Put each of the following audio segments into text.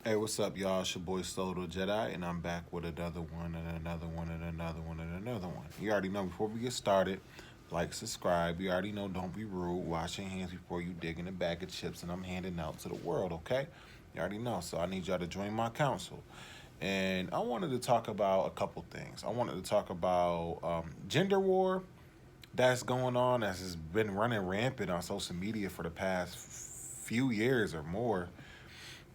Hey, what's up, y'all? It's your boy Solo Jedi, and I'm back with another one, and another one, and another one, and another one. You already know before we get started, like, subscribe. You already know don't be rude. Wash your hands before you dig in a bag of chips, and I'm handing out to the world, okay? You already know. So I need y'all to join my council. And I wanted to talk about a couple things. I wanted to talk about gender war that's going on, as has been running rampant on social media for the past few years or more.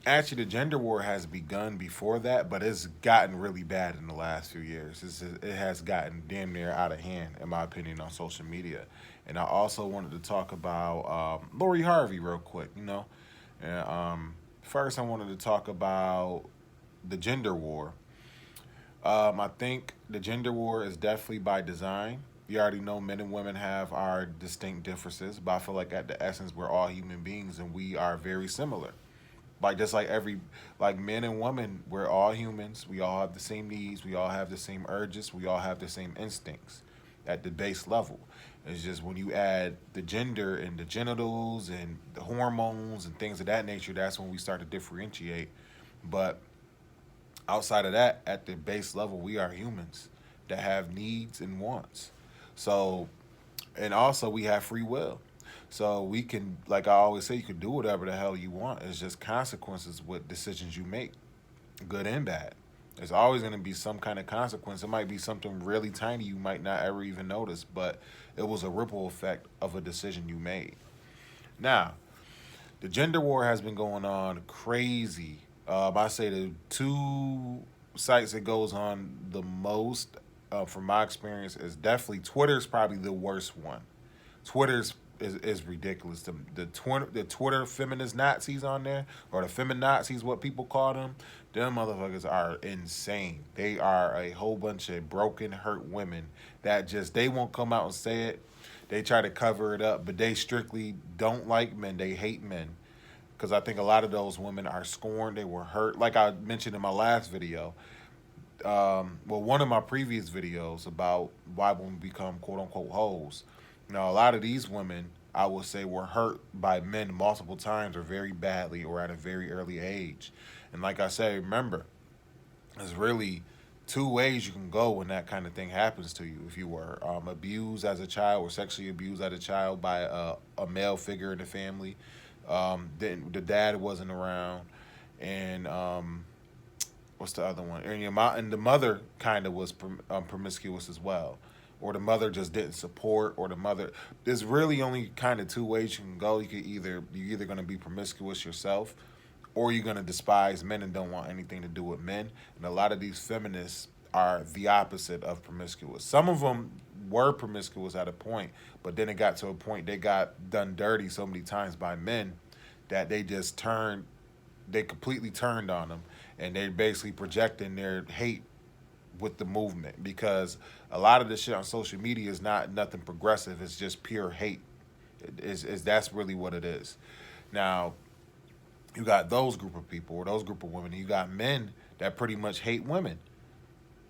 Actually, the gender war has begun before that, but it's gotten really bad in the last few years. It has gotten damn near out of hand, in my opinion, on social media. And I also wanted to talk about Lori Harvey real quick. And, first I wanted to talk about the gender war. I think the gender war is definitely by design. You already know men and women have our distinct differences, but I feel like at the essence we're all human beings and we are very similar. Like just like every like men and women, we're all humans. We all have the same needs. We all have the same urges. We all have the same instincts at the base level. It's just when you add the gender and the genitals and the hormones and things of that nature, that's when we start to differentiate. But outside of that, at the base level, we are humans that have needs and wants. So, and also we have free will. So we can, like I always say, you can do whatever the hell you want. It's just consequences with decisions you make, good and bad. There's always going to be some kind of consequence. It might be something really tiny you might not ever even notice, but it was a ripple effect of a decision you made. Now, the gender war has been going on crazy. I say the two sites it goes on the most, from my experience, is definitely Twitter's probably the worst one. Twitter's is ridiculous. The Twitter feminist Nazis on there, or the feminazis, what people call them motherfuckers are insane. They are a whole bunch of broken, hurt women that just they won't come out and say it. They try to cover it up, but they strictly don't like men. They hate men because I think a lot of those women are scorned. They were hurt, like I mentioned in my last video. Well, one of my previous videos about why women become quote unquote hoes. Now, a lot of these women, I would say, were hurt by men multiple times or very badly or at a very early age. And like I said, remember, there's really two ways you can go when that kind of thing happens to you. If you were abused as a child or sexually abused as a child by a male figure in the family, then the dad wasn't around, and what's the other one? And the mother kind of was promiscuous as well, or the mother just didn't support, or the mother. There's really only kind of two ways you can go. You're either going to be promiscuous yourself, or you're going to despise men and don't want anything to do with men. And a lot of these feminists are the opposite of promiscuous. Some of them were promiscuous at a point, but then it got to a point they got done dirty so many times by men that they completely turned on them, and they're basically projecting their hate with the movement because a lot of the shit on social media is not nothing progressive. It's just pure hate. That's really what it is. Now, you got those group of people or those group of women. You got men that pretty much hate women.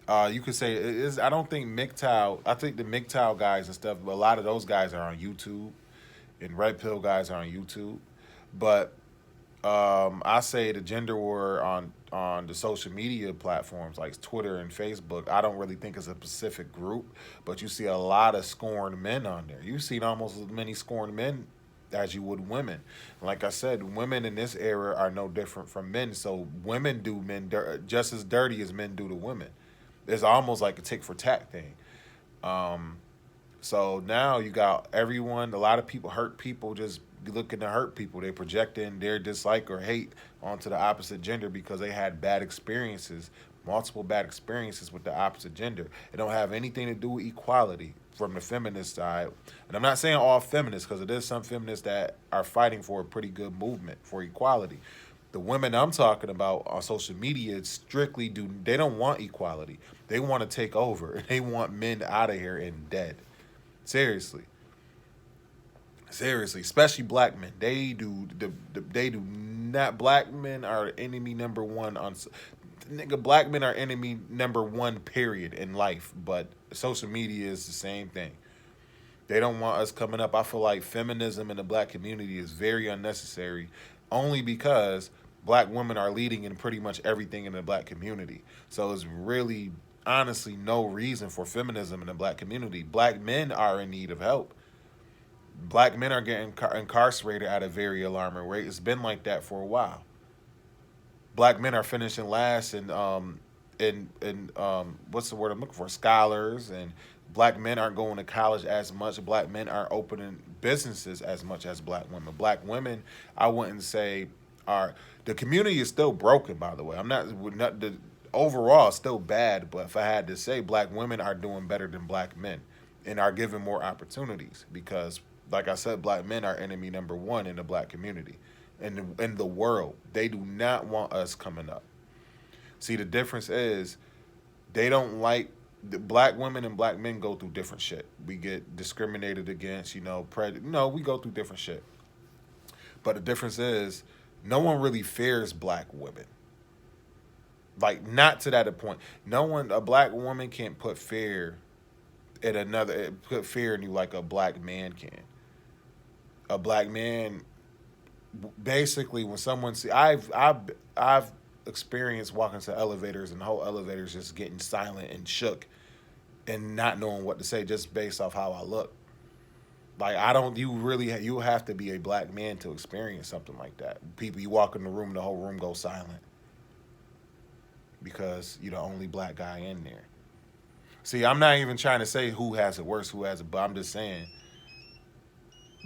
You could say it is. I don't think MGTOW. I think the MGTOW guys and stuff. A lot of those guys are on YouTube, and Red Pill guys are on YouTube. But I say the gender war on the social media platforms like Twitter and Facebook. I don't really think it's a specific group, but you see a lot of scorned men on there. You've seen almost as many scorned men as you would women. Like I said, women in this era are no different from men. So women do just as dirty as men do to women. It's almost like a tick for tack thing. Um, so now you got everyone, a lot of people, hurt people just looking to hurt people. They projecting their dislike or hate onto the opposite gender because they had bad experiences, multiple bad experiences with the opposite gender. It don't have anything to do with equality from the feminist side. And I'm not saying all feminists, because it is some feminists that are fighting for a pretty good movement for equality. The women I'm talking about on social media strictly they don't want equality. They want to take over. They want men out of here and dead. Seriously, seriously, especially black men. They do not. Black men are enemy number one on. Nigga, black men are enemy number one. Period in life. But social media is the same thing. They don't want us coming up. I feel like feminism in the black community is very unnecessary, only because Black women are leading in pretty much everything in the black community. So it's really, honestly, no reason for feminism in the black community. Black men are in need of help. Black men are getting incarcerated at a very alarming rate. It's been like that for a while. Black men are finishing last in what's the word I'm looking for? Scholars. And black men aren't going to college as much. Black men aren't opening businesses as much as black women. Black women, I wouldn't say are the community is still broken. By the way, not the overall still bad. But if I had to say, black women are doing better than black men and are given more opportunities because, like I said, black men are enemy number one in the black community. In the world, they do not want us coming up. See, the difference is they don't like the black women and black men go through different shit. We get discriminated against, no, we go through different shit. But the difference is no one really fears black women. Like, not to that point. A black woman can't put fear put fear in you like a black man can. A black man, basically, when someone I've experienced walking to elevators and the whole elevator's just getting silent and shook and not knowing what to say just based off how I look. Like, you have to be a black man to experience something like that. People, you walk in the room, the whole room goes silent because you're the only black guy in there. See, I'm not even trying to say who has it worse, but I'm just saying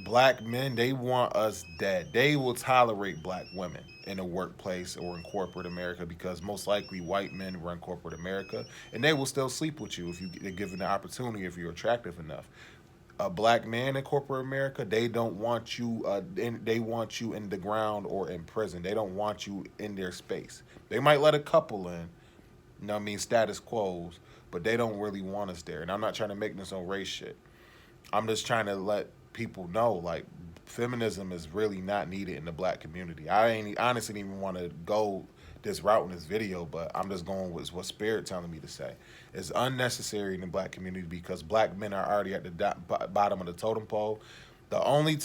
black men, they want us dead. They will tolerate black women in a workplace or in corporate America because most likely white men run corporate America, and they will still sleep with you if you get given the opportunity if you're attractive enough. A black man in corporate America, they don't want you. They want you in the ground or in prison. They don't want you in their space. They might let a couple in, status quos, but they don't really want us there. And I'm not trying to make this on race shit. I'm just trying to let people know, like, feminism is really not needed in the black community. I honestly didn't even want to go this route in this video, but I'm just going with what Spirit telling me to say. It's unnecessary in the black community because black men are already at the bottom of the totem pole. The only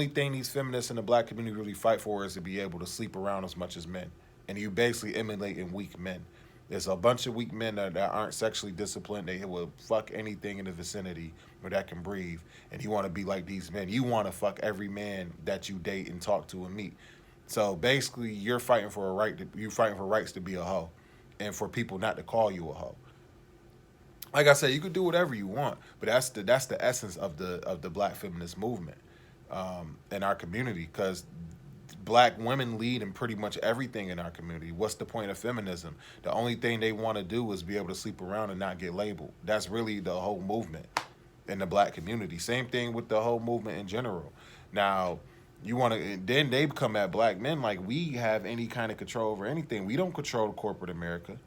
thing these feminists in the black community really fight for is to be able to sleep around as much as men. And you basically emulating weak men. There's a bunch of weak men that aren't sexually disciplined. They will fuck anything in the vicinity where that can breathe. And you want to be like these men. You want to fuck every man that you date and talk to and meet. So basically, you're fighting for rights to be a hoe, and for people not to call you a hoe. Like I said, you could do whatever you want, but that's the essence of the black feminist movement in our community. Because black women lead in pretty much everything in our community. What's the point of feminism? The only thing they want to do is be able to sleep around and not get labeled. That's really the whole movement in the black community. Same thing with the whole movement in general. Now, then they come at black men like we have any kind of control over anything. We don't control corporate America.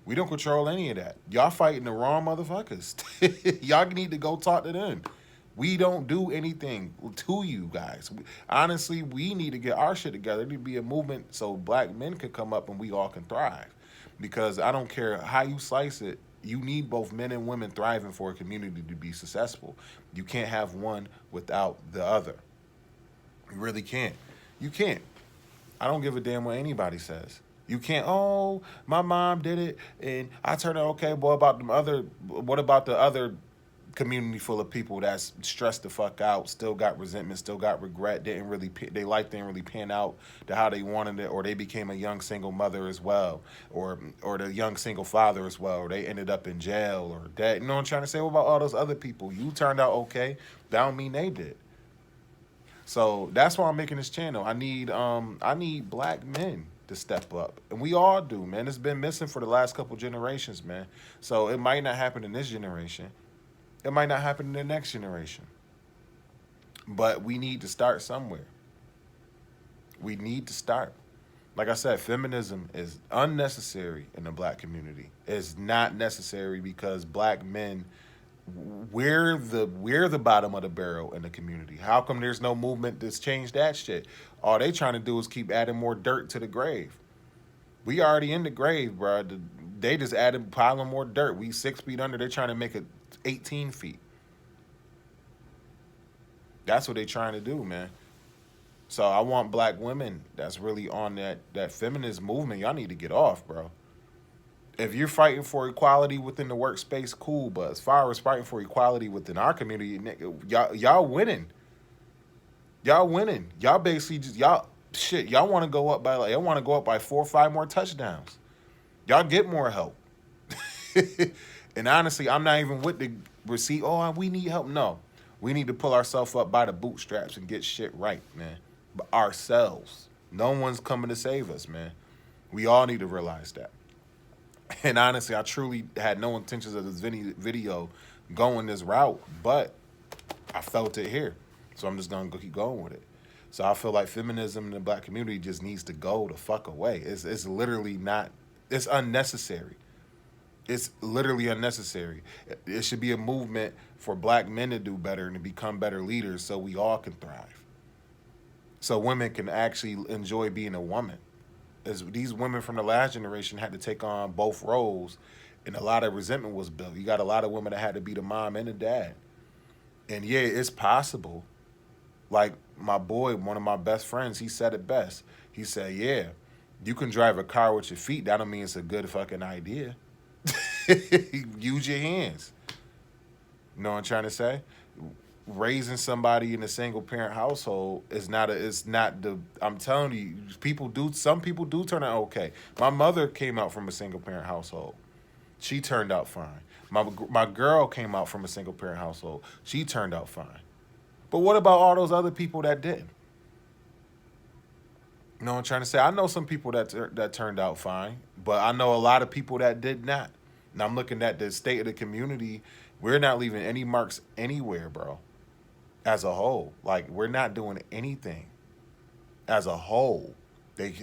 We don't control any of that. Y'all fighting the wrong motherfuckers. Y'all need to go talk to them. We don't do anything to you guys. Honestly, we need to get our shit together. There need to be a movement so black men can come up and we all can thrive. Because I don't care how you slice it, you need both men and women thriving for a community to be successful. You can't have one without the other. You really can't. You can't. I don't give a damn what anybody says. You can't, oh, my mom did it, and I turned out okay, boy, what about the other community full of people that's stressed the fuck out, still got resentment, still got regret, their life didn't really pan out to how they wanted it, or they became a young single mother as well, or the young single father as well, or they ended up in jail, or that, you know what I'm trying to say? What about all those other people? You turned out okay, that don't mean they did. So that's why I'm making this channel. I need black men to step up. And we all do, man. It's been missing for the last couple generations, man. So it might not happen in this generation. It might not happen in the next generation. But we need to start somewhere. We need to start. Like I said, feminism is unnecessary in the black community. It's not necessary because black men, we're the bottom of the barrel in the community. How come there's no movement that's changed that shit? All they trying to do is keep adding more dirt to the grave. We already in the grave, bro. They just added piling more dirt. We 6 feet under. They're trying to make it 18 feet. That's what they trying to do, man. So I want black women that's really on that feminist movement. Y'all need to get off, bro. If you're fighting for equality within the workspace, cool. But as far as fighting for equality within our community, nigga, y'all winning. Y'all winning. Y'all basically just y'all shit. Y'all want to go up by like y'all want to go up by 4 or 5 more touchdowns. Y'all get more help. And honestly, I'm not even with the receipt. Oh, we need help. No, we need to pull ourselves up by the bootstraps and get shit right, man. But ourselves. No one's coming to save us, man. We all need to realize that. And honestly, I truly had no intentions of this video going this route, but I felt it here. So I'm just going to keep going with it. So I feel like feminism in the black community just needs to go the fuck away. It's literally not, it's unnecessary. It's literally unnecessary. It should be a movement for black men to do better and to become better leaders so we all can thrive. So women can actually enjoy being a woman. As these women from the last generation had to take on both roles, and a lot of resentment was built. You got a lot of women that had to be the mom and the dad. And yeah, it's possible. Like my boy, one of my best friends, he said it best. He said, yeah, you can drive a car with your feet. That don't mean it's a good fucking idea. Use your hands. You know what I'm trying to say? Raising somebody in a single parent household is not I'm telling you, some people do turn out okay. My mother came out from a single parent household. She turned out fine. My girl came out from a single parent household. She turned out fine. But what about all those other people that didn't? You know what I'm trying to say? I know some people that turned out fine, but I know a lot of people that did not. And I'm looking at the state of the community. We're not leaving any marks anywhere, bro. As a whole, like we're not doing anything. As a whole, they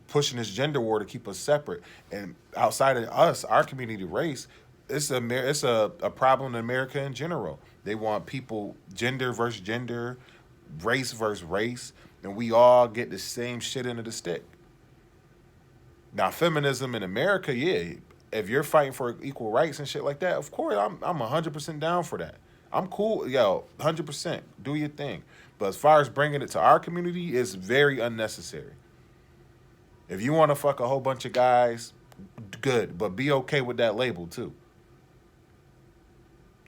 pushing this gender war to keep us separate. And outside of us, our community race, it's a problem in America in general. They want people gender versus gender, race versus race, and we all get the same shit into the stick. Now, feminism in America, yeah, if you're fighting for equal rights and shit like that, of course, I'm 100% down for that. I'm cool, 100%. Do your thing. But as far as bringing it to our community, it's very unnecessary. If you want to fuck a whole bunch of guys, good, but be okay with that label too.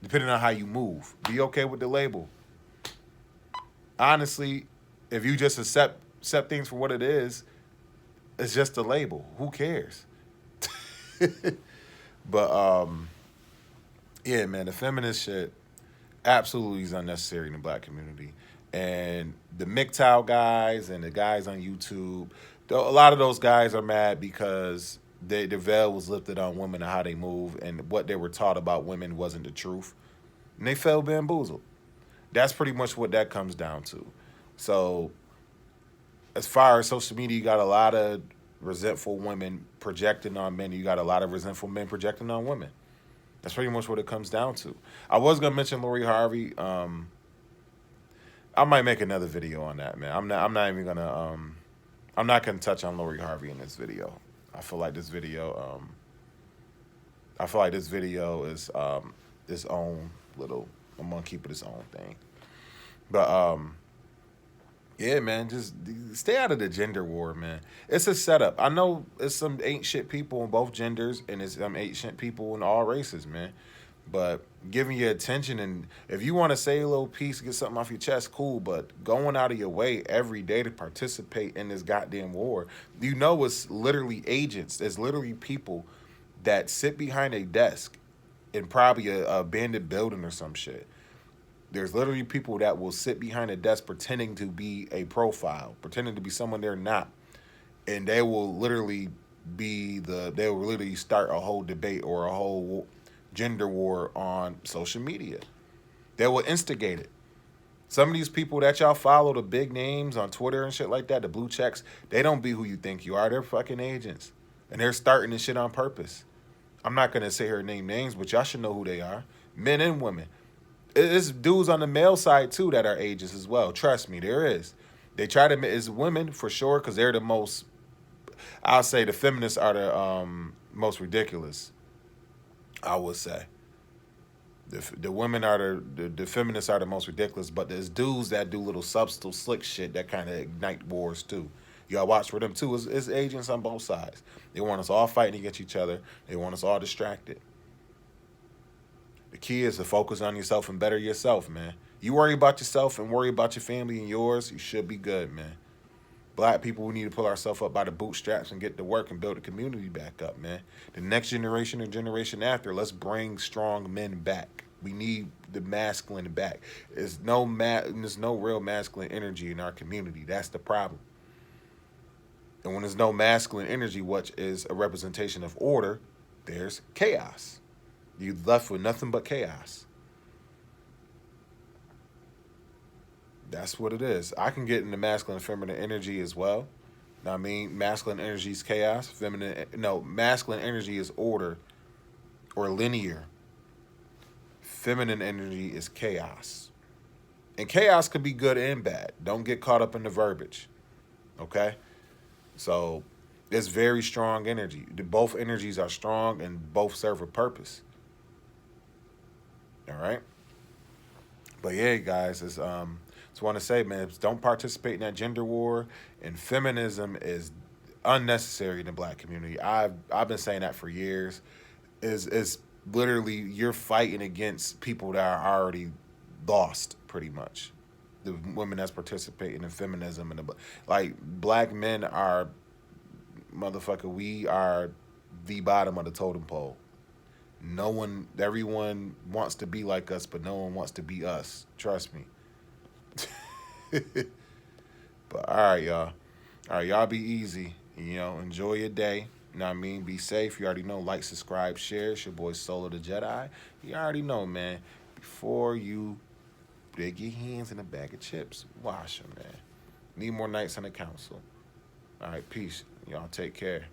Depending on how you move, be okay with the label. Honestly, if you just accept things for what it is, it's just a label. Who cares? But yeah, man, the feminist shit absolutely is unnecessary in the black community. And the MGTOW guys and the guys on YouTube, a lot of those guys are mad because the veil was lifted on women and how they move, and what they were taught about women wasn't the truth. And they felt bamboozled. That's pretty much what that comes down to. So as far as social media, you got a lot of resentful women projecting on men. You got a lot of resentful men projecting on women. That's pretty much what it comes down to. I was gonna mention Lori Harvey. I might make another video on that, man. I'm not even gonna. I'm not gonna touch on Lori Harvey in this video. I feel like this video. Is its own little. I'm gonna keep it its own thing. But yeah, man, just stay out of the gender war, man. It's a setup. I know it's some ain't shit people in both genders, and it's some ain't shit people in all races, man. But giving you attention, and if you want to say a little piece, get something off your chest, cool. But going out of your way every day to participate in this goddamn war, you know, it's literally agents. It's literally people that sit behind a desk in probably a abandoned building or some shit. There's literally people that will sit behind a desk pretending to be a profile, pretending to be someone they're not. And they will literally start a whole debate or a whole gender war on social media. They will instigate it. Some of these people that y'all follow, the big names on Twitter and shit like that, the blue checks, they don't be who you think you are. They're fucking agents. And they're starting this shit on purpose. I'm not going to say her name names, but y'all should know who they are. Men and women. It's dudes on the male side, too, that are agents as well. Trust me, there is. They try to... It's women, for sure, because they're the most... I'll say the feminists are the most ridiculous, I would say. The women are the feminists are the most ridiculous, but there's dudes that do little subtle slick shit that kind of ignite wars too. Y'all watch for them too. It's agents on both sides. They want us all fighting against each other. They want us all distracted. The key is to focus on yourself and better yourself, man. You worry about yourself and worry about your family and yours, you should be good, man. Black people, we need to pull ourselves up by the bootstraps and get to work and build the community back up, man. The next generation and generation after, let's bring strong men back. We need the masculine back. There's no real masculine energy in our community. That's the problem. And when there's no masculine energy, which is a representation of order, there's chaos. You're left with nothing but chaos. That's what it is. I can get into masculine and feminine energy as well. Now, I mean, masculine energy is chaos. Masculine energy is order or linear. Feminine energy is chaos. And chaos could be good and bad. Don't get caught up in the verbiage. Okay? So, it's very strong energy. Both energies are strong and both serve a purpose. All right? But yeah, guys, just want to say, man, don't participate in that gender war. And feminism is unnecessary in the black community. I've been saying that for years. Is literally you're fighting against people that are already lost, pretty much. The women that's participating in feminism and like black men are motherfucker. We are the bottom of the totem pole. Everyone wants to be like us, but no one wants to be us. Trust me. But all right, y'all. All right, y'all be easy. Enjoy your day. You know what I mean? Be safe. You already know. Like, subscribe, share. It's your boy Solo the Jedi. You already know, man. Before you dig your hands in a bag of chips, wash them, man. Need more nights on the council. All right, peace. Y'all take care.